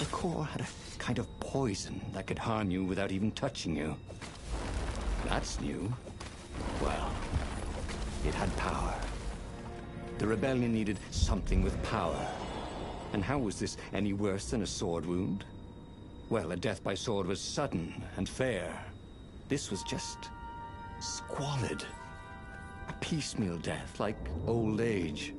The core had a kind of poison that could harm you without even touching you. That's new. Well, it had power. The rebellion needed something with power. And how was this any worse than a sword wound? Well, a death by sword was sudden and fair. This was just squalid. A piecemeal death, like old age.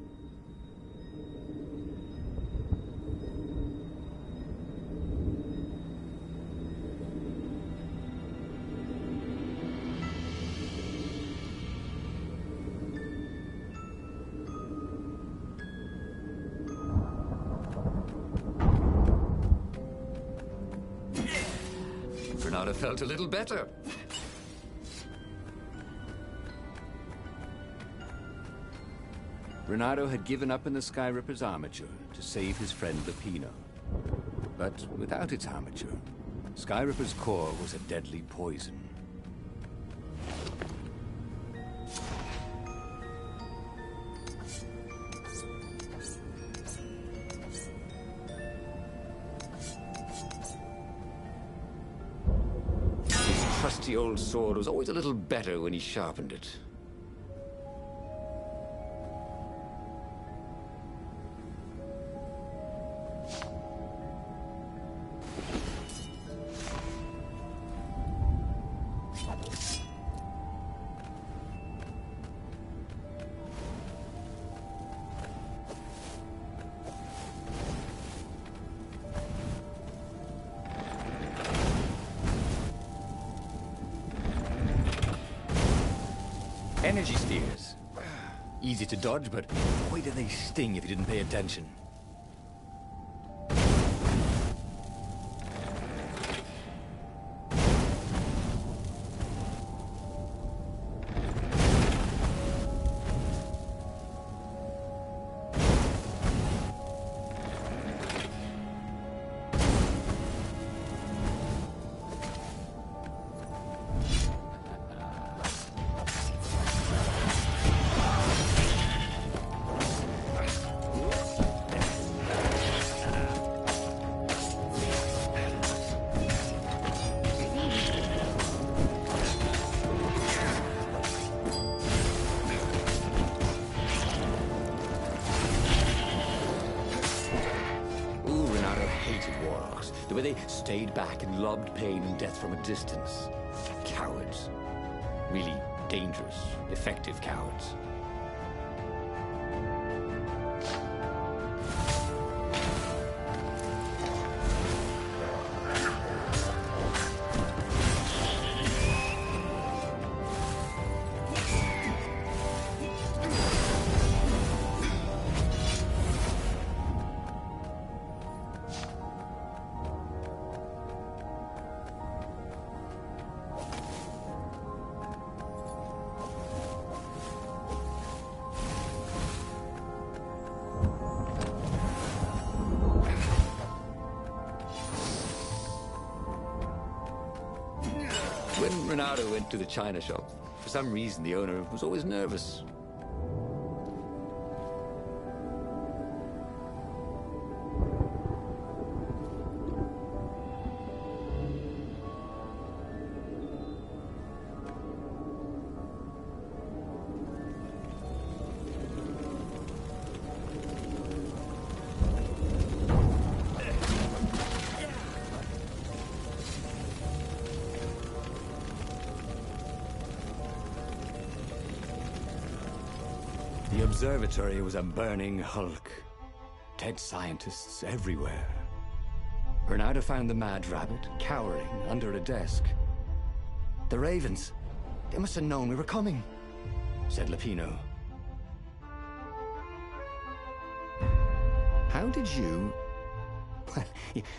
Renato felt a little better. Renato had given up in the Skyripper's armature to save his friend Lupino. But without its armature, Skyripper's core was a deadly poison. His trusty old sword was always a little better when he sharpened it. Energy spheres. Easy to dodge, but boy do they sting if you didn't pay attention. The way they stayed back and lobbed pain and death from a distance. Cowards. Really dangerous, effective cowards. When Renato went to the china shop, for some reason the owner was always nervous. The observatory was a burning hulk. Dead scientists everywhere. Renato found the mad rabbit cowering under a desk. The ravens, they must have known we were coming, said Lupino. How did you... Well,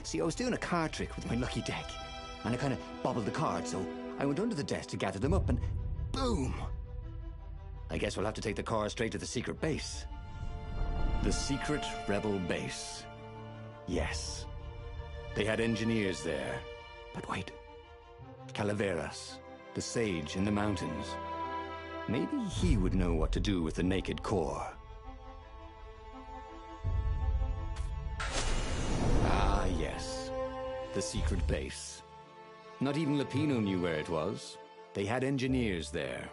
see, I was doing a card trick with my lucky deck, and I kind of bobbled the cards, so I went under the desk to gather them up, and boom! I guess we'll have to take the car straight to the secret base. The secret rebel base. Yes. They had engineers there. But wait. Calaveras, the sage in the mountains. Maybe he would know what to do with the naked core. Ah, yes. the secret base. Not even Lupino knew where it was. They had engineers there.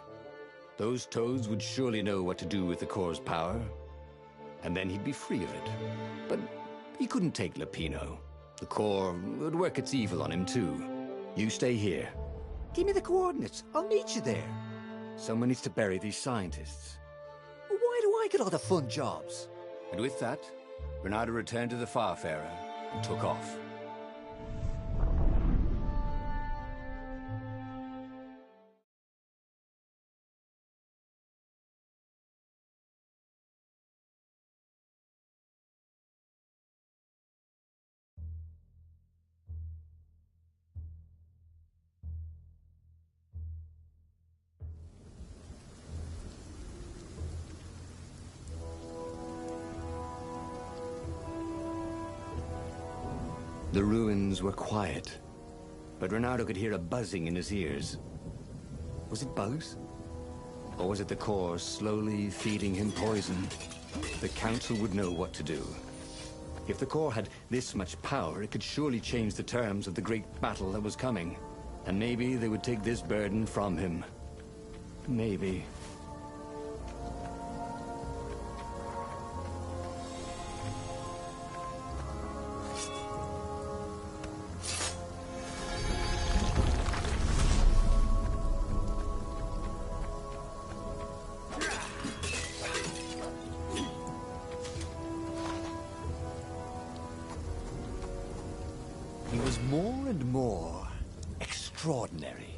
Those toads would surely know what to do with the core's power. And then he'd be free of it. But he couldn't take Lupino. The core would work its evil on him too. You stay here. Give me the coordinates. I'll meet you there. Someone needs to bury these scientists. Why do I get all the fun jobs? And with that, Bernardo returned to the Farfarer and took off. The ruins were quiet, but Reynardo could hear a buzzing in his ears. Was it bugs? Or was it the core slowly feeding him poison? The Council would know what to do. If the core had this much power, it could surely change the terms of the great battle that was coming. And maybe they would take this burden from him. Maybe. He was more and more extraordinary.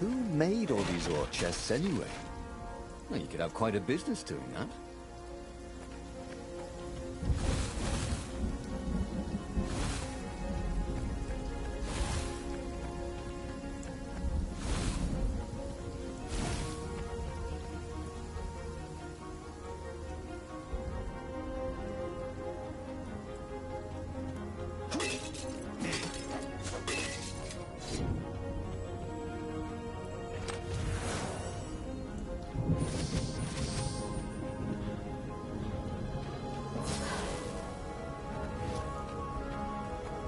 Who made all these ore chests anyway? Well, you could have quite a business doing that.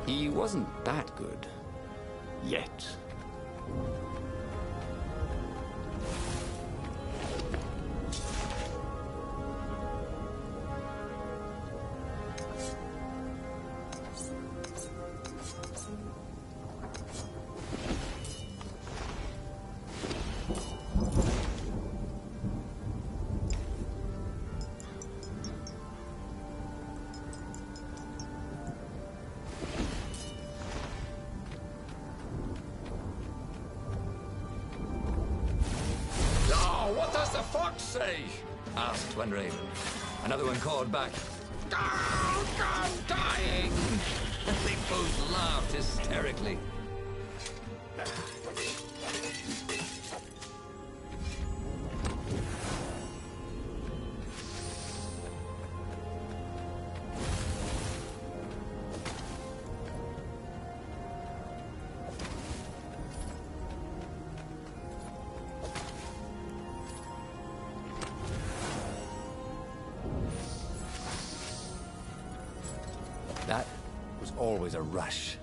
He wasn't that good. Yet. What does the fox say? Asked one raven. Another one called back, "Go, go, dying!" And they both laughed hysterically. That was always a rush.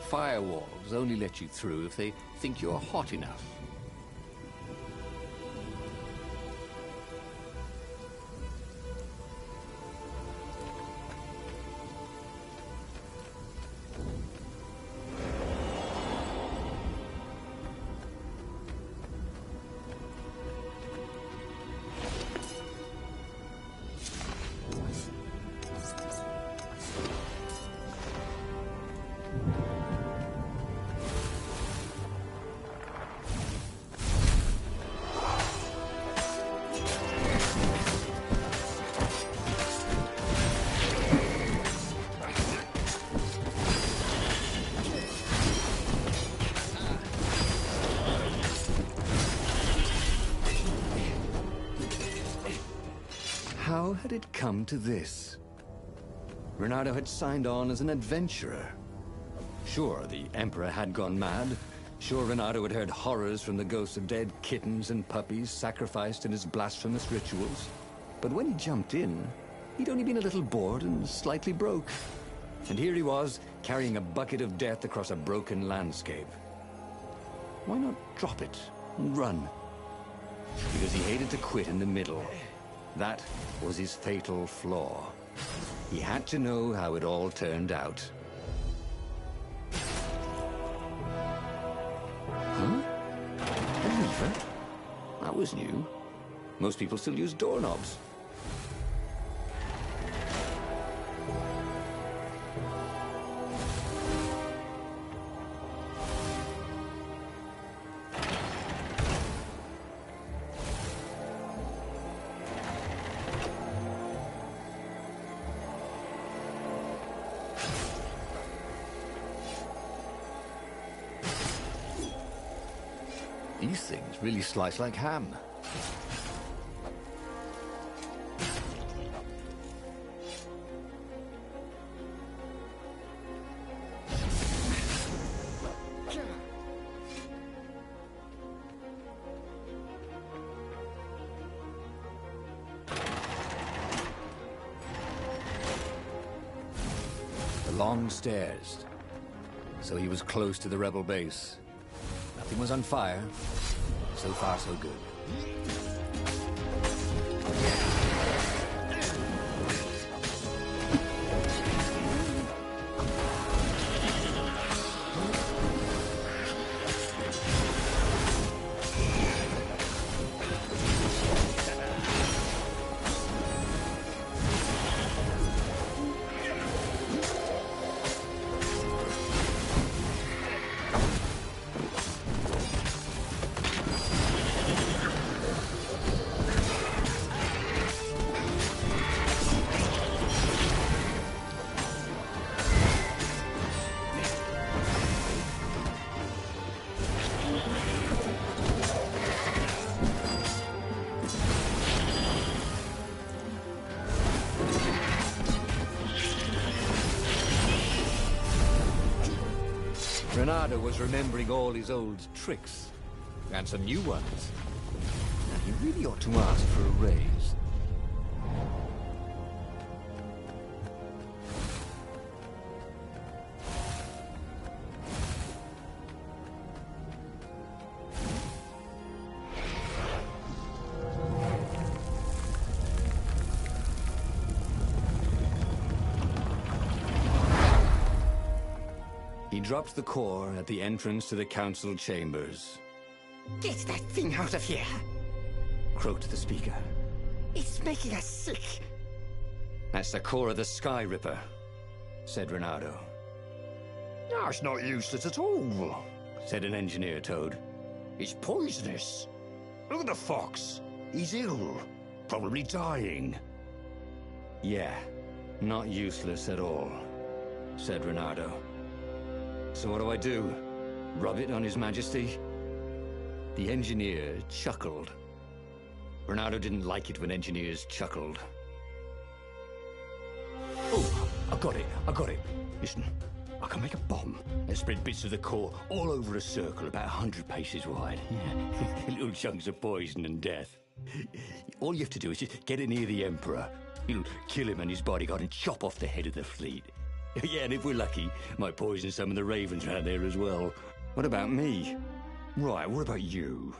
firewalls only let you through if they think you're hot enough. How had it come to this? Reynardo had signed on as an adventurer. Sure, the Emperor had gone mad. Sure, Reynardo had heard horrors from the ghosts of dead kittens and puppies sacrificed in his blasphemous rituals. But when he jumped in, he'd only been a little bored and slightly broke. And here he was, carrying a bucket of death across a broken landscape. Why not drop it and run? Because he hated to quit in the middle. That was his fatal flaw. He had to know how it all turned out. Huh? A lever? That was new. Most people still use doorknobs. These things really slice like ham. The long stairs. So he was close to the rebel base. Nothing was on fire. So far, so good. Reynardo was remembering all his old tricks, and some new ones. And he really ought to ask for a raise. He dropped the core at the entrance to the council chambers. Get that thing out of here! Croaked the speaker. It's making us sick! That's the core of the Sky Ripper, said Reynardo. That's not useless at all, Said an engineer toad. It's poisonous. Look at the fox. He's ill. Probably dying. Yeah, not useless at all, said Reynardo. So what do I do? Rub it on His Majesty? The engineer chuckled. Reynardo didn't like it when engineers chuckled. Oh, I got it. Listen, I can make a bomb and spread bits of the core all over a circle about 100 paces wide. Little chunks of poison and death. All you have to do is just get it near the Emperor. It'll kill him and his bodyguard and chop off the head of the fleet. Yeah, and if we're lucky, might poison some of the ravens around there as well. What about me? Right, what about you?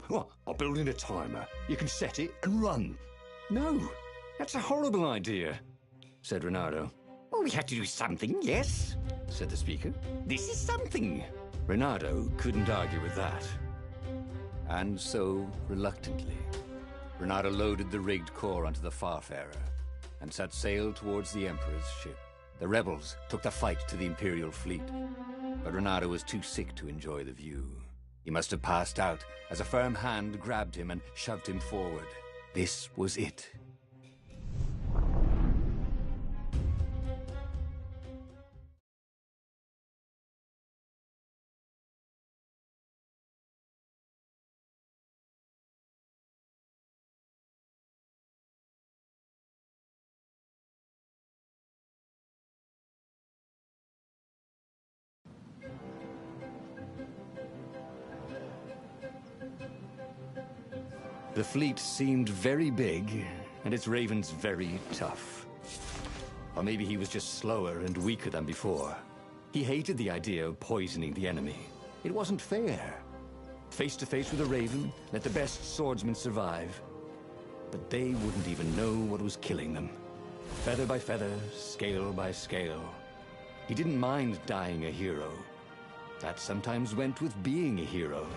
Well, I'll build in a timer. You can set it and run. No, that's a horrible idea, said Reynardo. Well, we have to do something, yes, said the speaker. This is something. Reynardo couldn't argue with that. And so, reluctantly, Reynardo loaded the rigged core onto the Farfarer and set sail towards the Emperor's ship. The rebels took the fight to the Imperial fleet, but Reynardo was too sick to enjoy the view. He must have passed out as a firm hand grabbed him and shoved him forward. This was it. The fleet seemed very big, and its ravens very tough. Or maybe he was just slower and weaker than before. He hated the idea of poisoning the enemy. It wasn't fair. Face to face with a raven, let the best swordsman survive. But they wouldn't even know what was killing them. Feather by feather, scale by scale. He didn't mind dying a hero. That sometimes went with being a hero.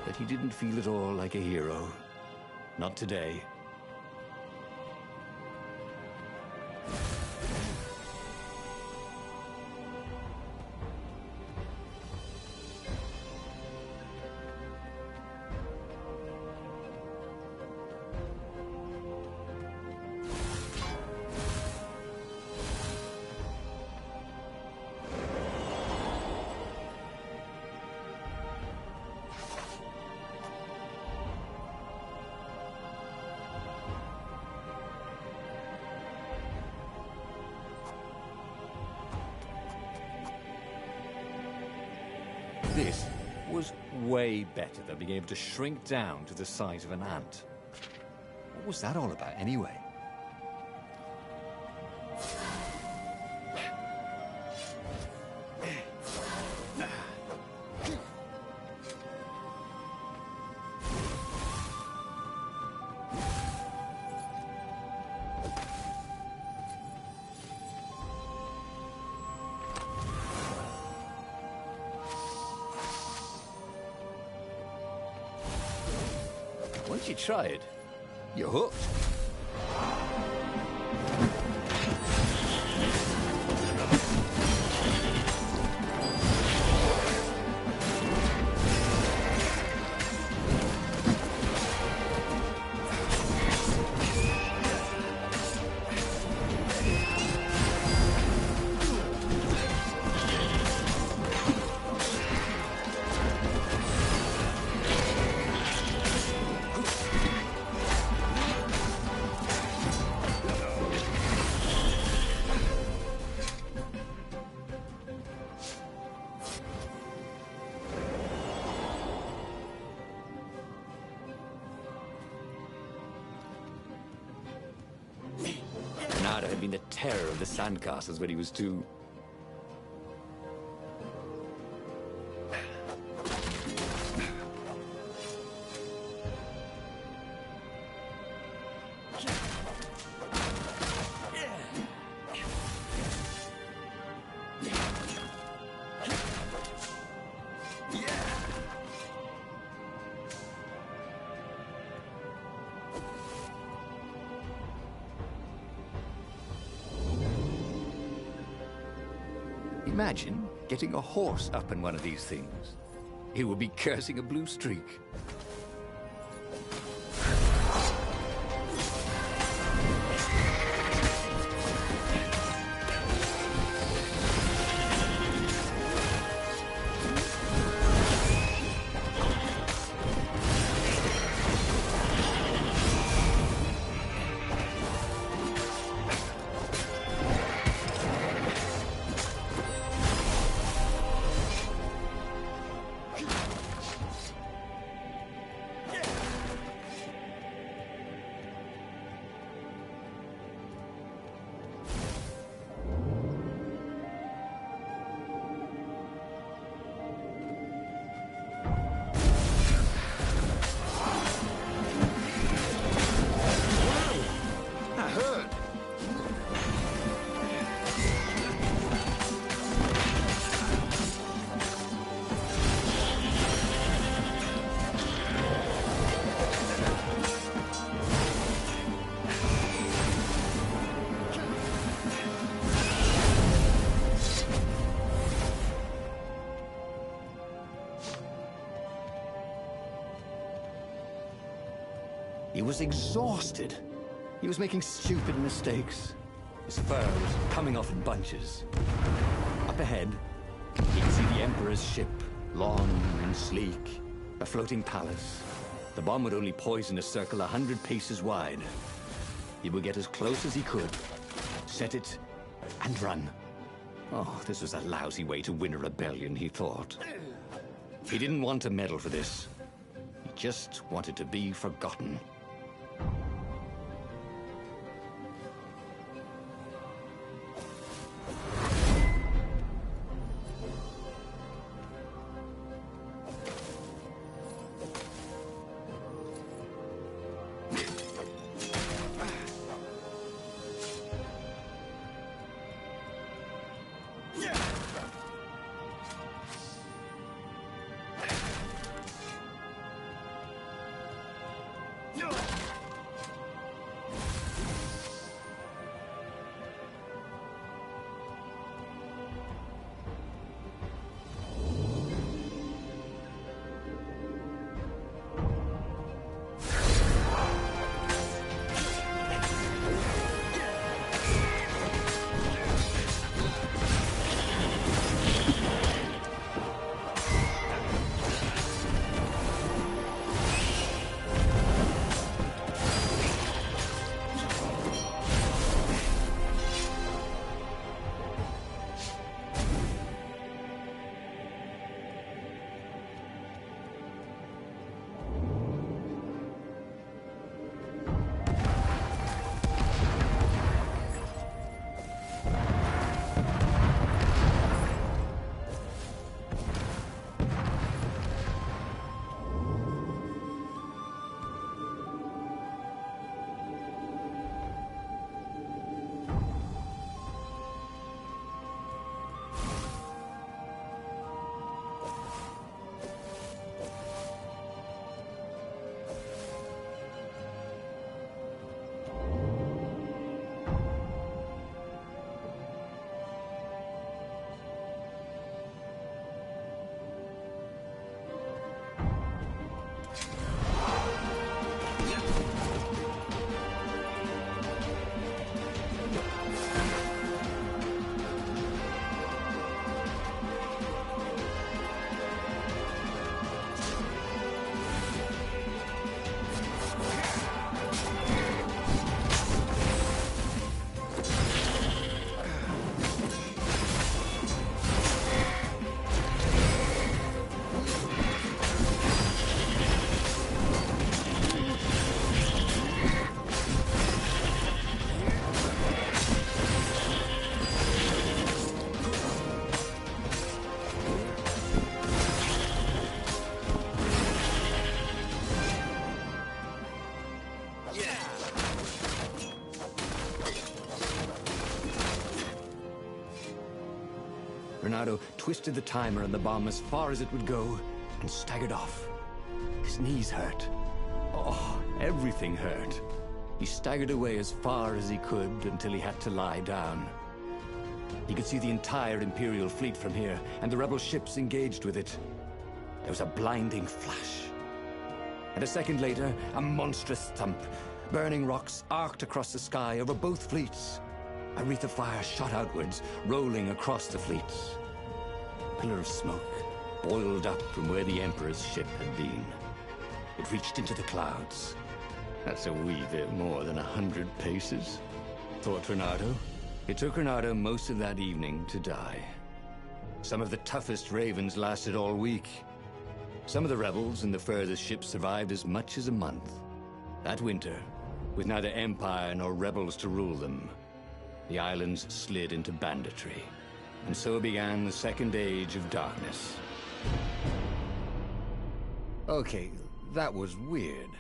But he didn't feel at all like a hero. Not today. This was way better than being able to shrink down to the size of an ant. What was that all about, anyway? Once you try it, you're hooked. Reynardo had been the terror of the sandcastles when he was 2. Imagine getting a horse up in one of these things. He would be cursing a blue streak. He was exhausted. He was making stupid mistakes. His fur was coming off in bunches. Up ahead, he could see the Emperor's ship, long and sleek, a floating palace. The bomb would only poison a circle 100 paces wide. He would get as close as he could, set it, and run. Oh, this was a lousy way to win a rebellion, he thought. He didn't want a medal for this. He just wanted to be forgotten. Reynardo twisted the timer on the bomb as far as it would go and staggered off. His knees hurt. Oh, everything hurt. He staggered away as far as he could until he had to lie down. He could see the entire Imperial fleet from here, and the rebel ships engaged with it. There was a blinding flash. And a second later, a monstrous thump. Burning rocks arced across the sky over both fleets. A wreath of fire shot outwards, rolling across the fleets. A pillar of smoke boiled up from where the Emperor's ship had been. It reached into the clouds. That's a wee bit more than 100 paces, thought Reynardo. It took Reynardo most of that evening to die. Some of the toughest ravens lasted all week. Some of the rebels and the furthest ships survived as much as a month. That winter, with neither Empire nor rebels to rule them, the islands slid into banditry. And so began the Second Age of Darkness. Okay, that was weird.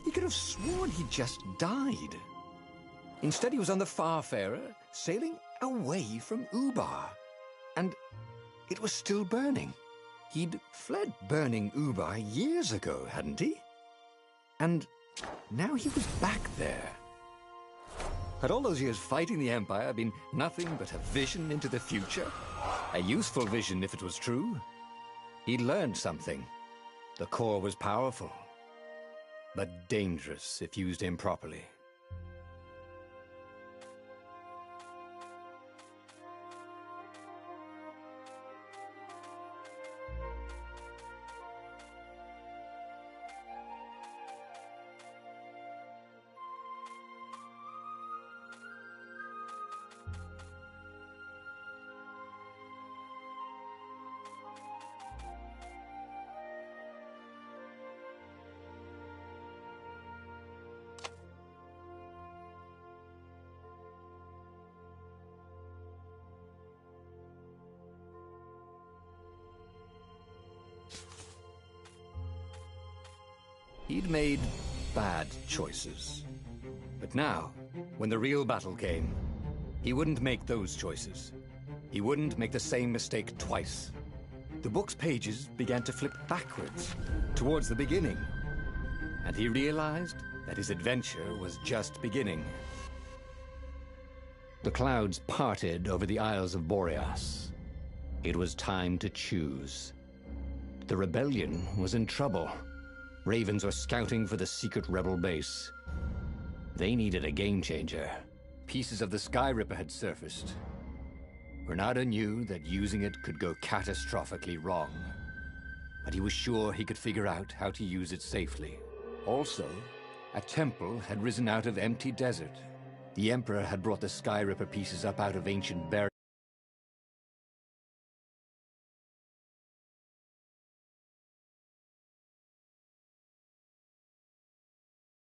He could have sworn he just died. Instead, he was on the Farfarer, sailing away from Ubar. And it was still burning. He'd fled burning Ubar years ago, hadn't he? And now he was back there. Had all those years fighting the Empire been nothing but a vision into the future? A useful vision if it was true. He'd learned something. The core was powerful. but dangerous if used improperly. He'd made bad choices. But now, when the real battle came, he wouldn't make those choices. He wouldn't make the same mistake twice. The book's pages began to flip backwards, towards the beginning. And he realized that his adventure was just beginning. The clouds parted over the Isles of Boreas. It was time to choose. The rebellion was in trouble. Ravens were scouting for the secret rebel base. They needed a game-changer. Pieces of the Sky Ripper had surfaced. Reynardo knew that using it could go catastrophically wrong, but he was sure he could figure out how to use it safely. Also, a temple had risen out of empty desert. The Emperor had brought the Sky Ripper pieces up out of ancient burial